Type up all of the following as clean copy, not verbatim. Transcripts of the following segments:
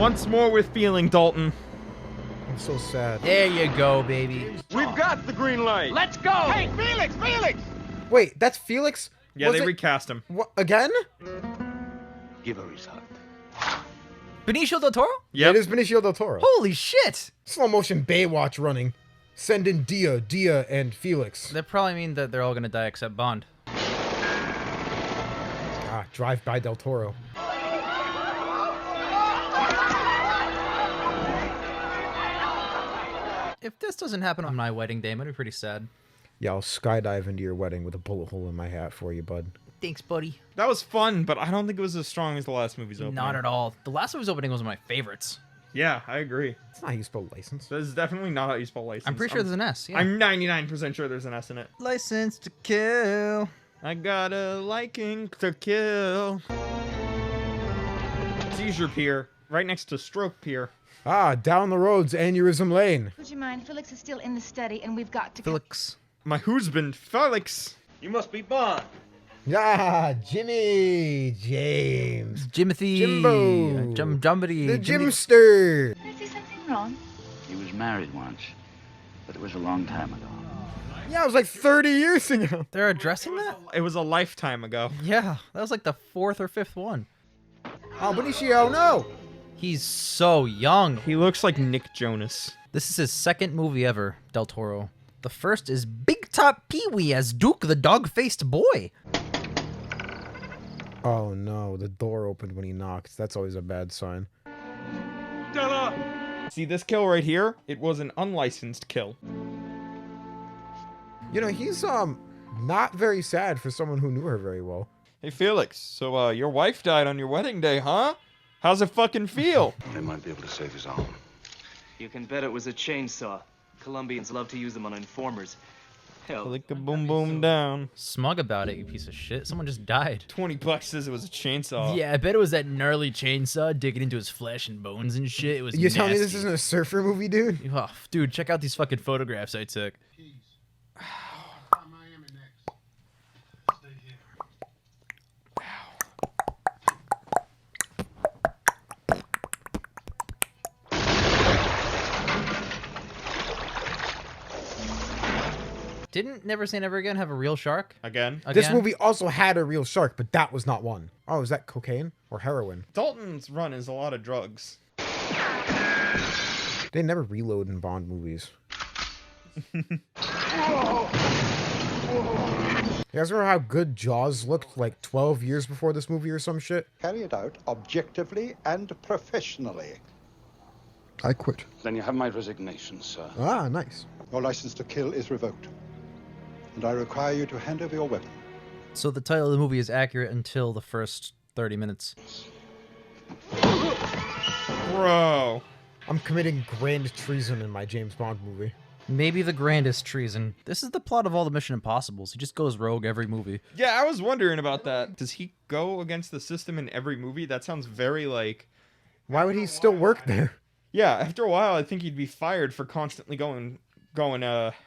Once more with feeling, Dalton. I'm so sad. There you go, baby. We've got the green light. Let's go! Hey, Felix! Felix! Wait, that's Felix? Yeah, Was they it- recast him. What, again? Give her his heart. Benicio del Toro? Yep. It is Benicio del Toro. Holy shit! Slow motion Baywatch running. Send in Dia, and Felix. That probably mean that they're all gonna die except Bond. Ah, Drive by Del Toro. If this doesn't happen on my wedding day, I'm gonna be pretty sad. Yeah, I'll skydive into your wedding with a bullet hole in my hat for you, bud. Thanks, buddy. That was fun, but I don't think it was as strong as the last movie's opening. Not at all. The last movie's opening was one of my favorites. Yeah, I agree. That's not how you spell license. This is definitely not how you spell license. I'm pretty sure there's an S. Yeah. I'm 99% sure there's an S in it. License to kill. I got a liking to kill. Seizure Pier, right next to Stroke Pier. Ah, down the road's Aneurysm Lane. Would you mind? Felix is still in the study, and we've got to. Felix. My husband, Felix. You must be Bond. Ah, Jimmy James. Jimothy. Jimbo. Jumbity. The Jimster. Can I say something wrong? He was married once, but it was a long time ago. Yeah, it was like 30 years ago. They're addressing that? It was a lifetime ago. Yeah, that was like the 4th or 5th one. Oh, Benicio, no. He's so young. He looks like Nick Jonas. This is his second movie ever, Del Toro. The first is Big Top Pee-wee as Duke the dog-faced boy. Oh no, the door opened when he knocked. That's always a bad sign. Stella! See this kill right here? It was an unlicensed kill. You know, he's not very sad for someone who knew her very well. Hey Felix, so your wife died on your wedding day, huh? How's it fucking feel? They might be able to save his arm. You can bet it was a chainsaw. Colombians love to use them on informers. Hell, Like a boom boom down. Smug about it, you piece of shit. Someone just died. $20 says it was a chainsaw. Yeah, I bet it was that gnarly chainsaw digging into his flesh and bones and shit. It was You telling me this nasty. isn't a surfer movie, dude? Oh, dude, check out these fucking photographs I took. Didn't Never Say Never Again have a real shark? Again? This movie also had a real shark, but that was not one. Oh, is that cocaine or heroin? Dalton's run is a lot of drugs. They never reload in Bond movies. You guys remember how good Jaws looked like 12 years before this movie or some shit? Carry it out objectively and professionally. I quit. Then you have my resignation, sir. Ah, nice. Your license to kill is revoked. And I require you to hand over your weapon. So the title of the movie is accurate until the first 30 minutes. Bro. I'm committing grand treason in my James Bond movie. Maybe the grandest treason. This is the plot of all the Mission Impossibles. He just goes rogue every movie. Yeah, I was wondering about that. Does he go against the system in every movie? That sounds very like... Why would he still work there? Yeah, after a while, I think he'd be fired for constantly going,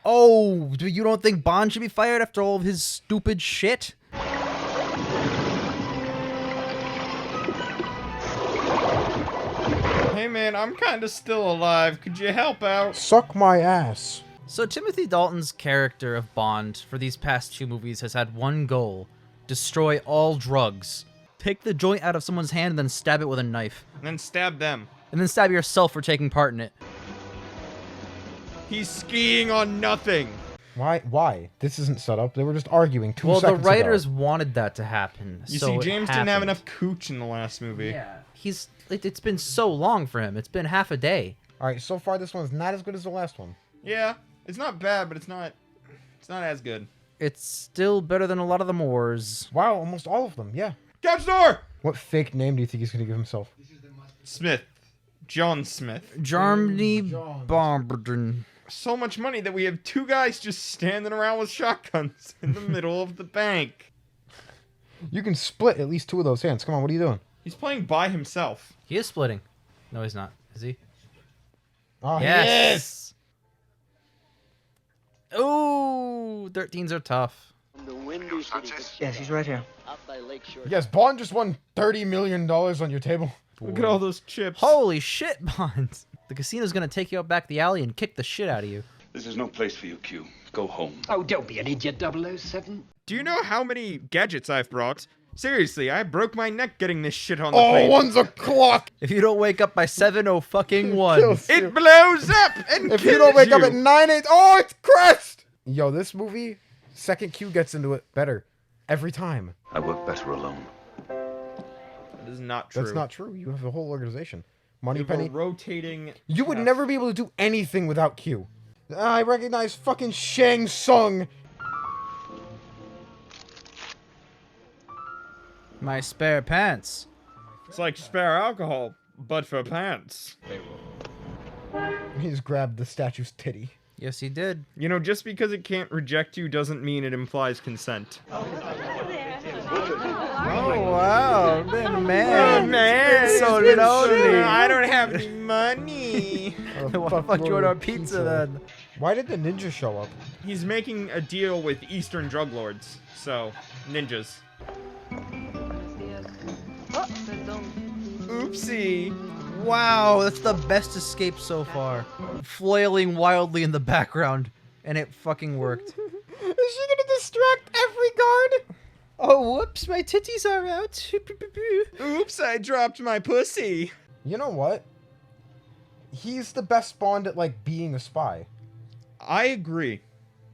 Oh, you don't think Bond should be fired after all of his stupid shit? hey man, I'm kind of still alive. Could you help out? Suck my ass. So Timothy Dalton's character of Bond for these past 2 movies has had one goal: destroy all drugs. Take the joint out of someone's hand and then stab it with a knife. And then stab them. And then stab yourself for taking part in it. He's skiing on nothing. Why? This isn't set up. They were just arguing 2 Well, the seconds writers ago. wanted that to happen. You so see, it James didn't have happened. enough cooch in the last movie. Yeah. It's been so long for him. It's been half a day. Alright, so far this one's not as good as the last one. Yeah, it's not bad, but it's not as good. It's still better than a lot of the Moors. Wow, almost all of them, yeah. Couch door! What fake name do you think he's gonna give himself? Smith. John Smith. Germany Bombardin. So much money that we have 2 guys just standing around with shotguns in the middle of the bank. You can split at least 2 of those hands. Come on, what are you doing? He's playing by himself. He is splitting. No, he's not. Is he? Oh, Yes! Ooh, 13s are tough. Yeah, she's right here. Yes, Bond just won $30 million on your table. Look at all those chips. Holy shit, Bond! The casino's gonna take you out back the alley and kick the shit out of you. This is no place for you, Q. Go home. Oh, don't be an idiot, 007. Do you know how many gadgets I've brought? Seriously, I broke my neck getting this shit on the plane. Oh, one's a clock. If you don't wake up by 7:01, Kills you. It blows up and If kills you don't wake up you. at 9/8, oh, it's crashed. Yo, this movie, second Q gets into it better every time. I work better alone. That is not true. That's not true. You have a whole organization. We have a Moneypenny. rotating. You would cast. never be able to do anything without Q. I recognize fucking Shang Tsung. my spare pants. It's like spare alcohol, but for pants. He just grabbed the statue's titty. Yes, he did. You know, just because it can't reject you doesn't mean it implies consent. Oh wow, man, Oh, man, so it's been lonely. I don't have any money. How Why the fuck you order a pizza then? Why did the ninja show up? He's making a deal with Eastern drug lords, so ninjas. Oopsie. Wow, that's the best escape so far. Flailing wildly in the background, and it fucking worked. Is she gonna distract every guard? Oh, whoops, my titties are out. Oops, I dropped my pussy. You know what? He's the best Bond at, like, being a spy. I agree.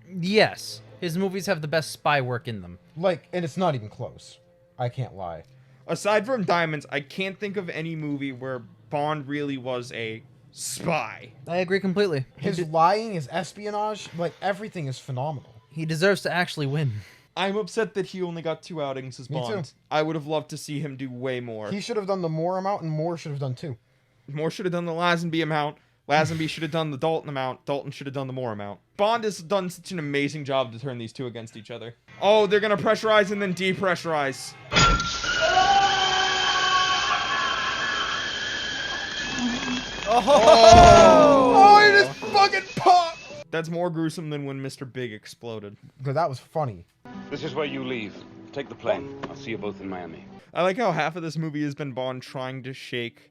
Yes, his movies have the best spy work in them. Like, and it's not even close. I can't lie. Aside from Diamonds, I can't think of any movie where Bond really was a spy. I agree completely. His lying, his espionage, like, everything is phenomenal. He deserves to actually win. I'm upset that he only got 2 outings as Me Bond. too. I would have loved to see him do way more. He should have done the Moore amount, and Moore should have done 2. Moore should have done the Lazenby amount. Lazenby should have done the Dalton amount. Dalton should have done the Moore amount. Bond has done such an amazing job to turn these two against each other. Oh, they're gonna pressurize and then depressurize. Oh, he just fucking popped! That's more gruesome than when Mr. Big exploded. Because that was funny. This is where you leave. Take the plane. I'll see you both in Miami. I like how half of this movie has been Bond trying to shake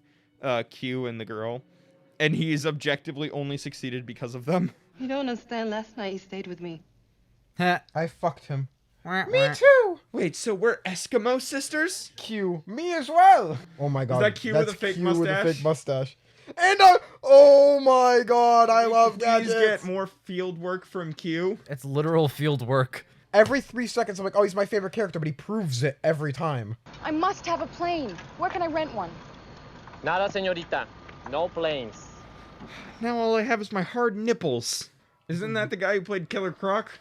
Q and the girl, and he's objectively only succeeded because of them. You don't understand. Last night he stayed with me. I fucked him. Me Me too! Wait, so we're Eskimo sisters? Q. Me as well! Oh my god. that Q with that's a fake Q with a mustache? fake mustache. And oh my god, I love Please gadgets! get more field work from Q. It's literal field work. Every 3 seconds I'm like, oh, he's my favorite character, but he proves it every time. I must have a plane. Where can I rent one? Nada, señorita. No planes. Now all I have is my hard nipples. Isn't that the guy who played Killer Croc?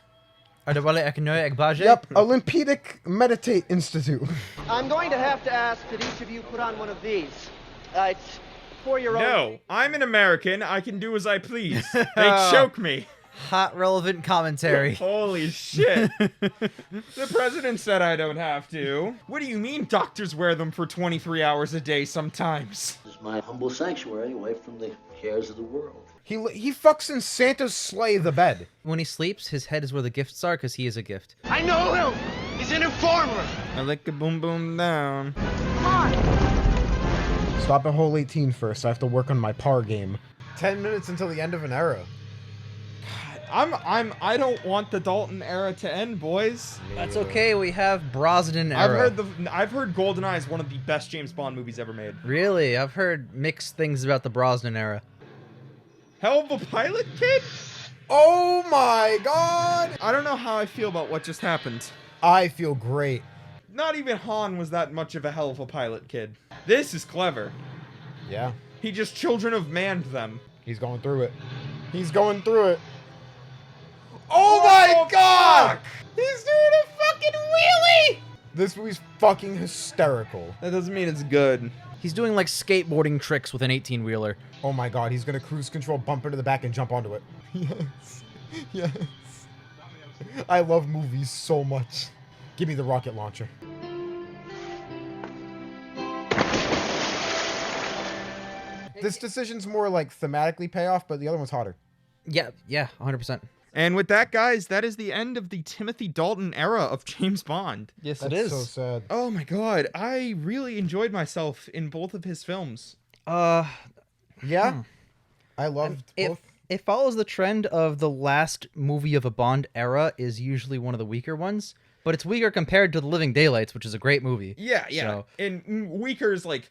Yep, Olympic Meditate Institute. I'm going to have to ask that each of you put on one of these. It's for your own... No, I'm an American. I can do as I please. They choke me. Hot relevant commentary. Holy shit. The president said I don't have to. What do you mean doctors wear them for 23 hours a day sometimes? This is my humble sanctuary away from the cares of the world. He fucks in Santa's sleigh the bed. When he sleeps, his head is where the gifts are because he is a gift. I know him! He's an informer! I like a boom boom down. Come on. Stop at hole 18 first. I have to work on my par game. 10 minutes until the end of an era. I don't want the Dalton era to end, boys. That's okay. We have Brosnan era. I've heard GoldenEye is one of the best James Bond movies ever made. Really? I've heard mixed things about the Brosnan era. Hell of a Pilot Kid? Oh my god! I don't know how I feel about what just happened. I feel great. Not even Han was that much of a hell of a pilot kid. This is clever. Yeah. He just children of manned them. He's going through it. He's going through it. Oh my god! Fuck! He's doing a fucking wheelie! This movie's fucking hysterical. That doesn't mean it's good. He's doing like skateboarding tricks with an 18-wheeler. Oh my god, he's gonna cruise control, bump into the back, and jump onto it. Yes. Yes. I love movies so much. Give me the rocket launcher. This decision's more like thematically payoff, but the other one's hotter. Yeah, 100%. And with that, guys, that is the end of the Timothy Dalton era of James Bond. Yes, That's it is. so sad. Oh my god, I really enjoyed myself in both of his films. Yeah, I loved both. It follows the trend of the last movie of a Bond era is usually one of the weaker ones, but it's weaker compared to The Living Daylights, which is a great movie. Yeah. So, And weaker is like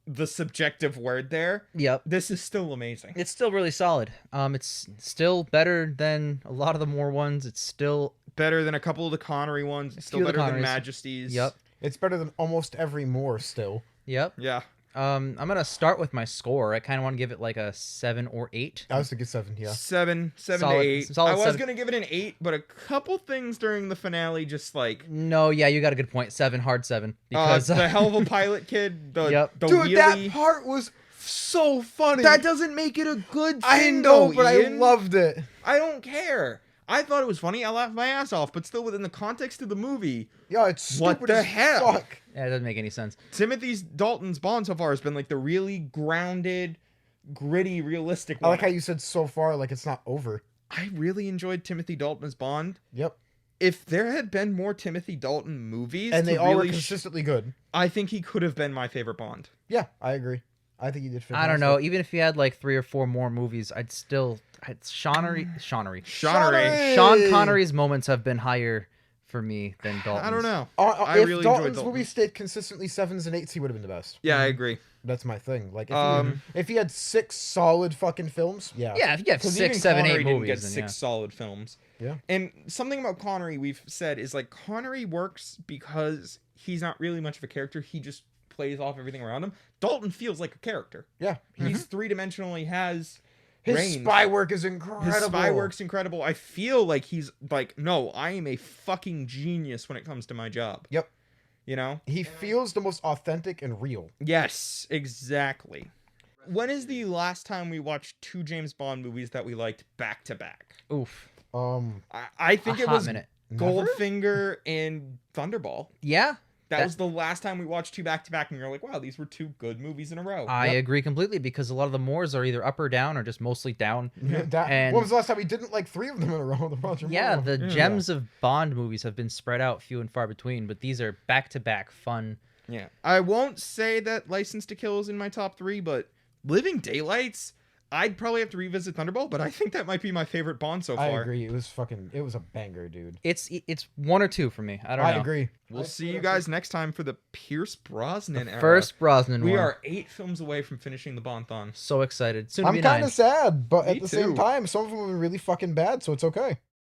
the subjective word there. yep. This is still amazing. It's still really solid. It's still better than a lot of the more ones. It's still Better than a couple of the Connery ones. It's still few of the better than Connerys. Majesty's. Yep. It's better than almost every Moore still. Yep. Yeah. I'm gonna start with my score. I kind of want to give it like a 7 or 8. I was thinking 7, yeah. 7 to Solid- 8. solid I was 7. gonna give it an 8, but a couple things during the finale just like No, yeah, you got a good point. 7, hard 7. Because the hell of a pilot kid, the Yep. the Dude, wheelie. that part was so funny. That doesn't make it a good I thing, know, though, but Ian. I loved it. I don't care. I thought it was funny. I laughed my ass off, but still within the context of the movie, Yeah, it's stupid what the as hell? fuck. yeah, it doesn't make any sense. Timothy Dalton's Bond so far has been like the really grounded, gritty, realistic I one. like how you said so far, like it's not over. I really enjoyed Timothy Dalton's Bond. Yep. If there had been more Timothy Dalton movies, And they to all were really consistently good. I think he could have been my favorite Bond. Yeah, I agree. I think he did fantastic. I don't know. Even if you had like 3 or 4 more movies, Sean Connery's moments have been higher for me than Dalton's. I don't know. I really if enjoyed Dalton's Dalton. movies stayed consistently 7s and 8s, he would have been the best. Yeah, I agree. That's my thing. Like, if he had 6 solid fucking films, yeah. Yeah, if you have 'Cause 6, even 7, 8 Connery didn't movies, get then 6 yeah. solid films. Yeah. And something about Connery we've said is like Connery works because he's not really much of a character. He just plays off everything around him. Dalton feels like a character. Yeah. He's three-dimensional. He has His range. spy work is incredible. His spy work's incredible. I feel like he's like, no, I am a fucking genius when it comes to my job. Yep. You know? He feels the most authentic and real. Yes, exactly. When is the last time we watched 2 James Bond movies that we liked back to back? Oof. I think A it hot was minute. Goldfinger and Thunderball. Yeah. That was the last time we watched 2 back to back, and we were like, wow, these were 2 good movies in a row. I agree completely because a lot of the Moors are either up or down or just mostly down. When was the last time we didn't like 3 of them in a row? The Roger Yeah, Moore. the gems of Bond movies have been spread out few and far between, but these are back-to-back fun. Yeah. I won't say that License to Kill is in my top 3, but Living Daylights, I'd probably have to revisit Thunderball, but I think that might be my favorite Bond so far. I agree. It was a banger, dude. It's 1 or 2 for me. I don't know. I agree. We'll see you guys next time for the Pierce Brosnan era. First Brosnan We one. are 8 films away from finishing the BondThon. So excited. Soon to I'm be kind 9. of sad, but Me at the same too. time, some of them were really fucking bad, so it's okay.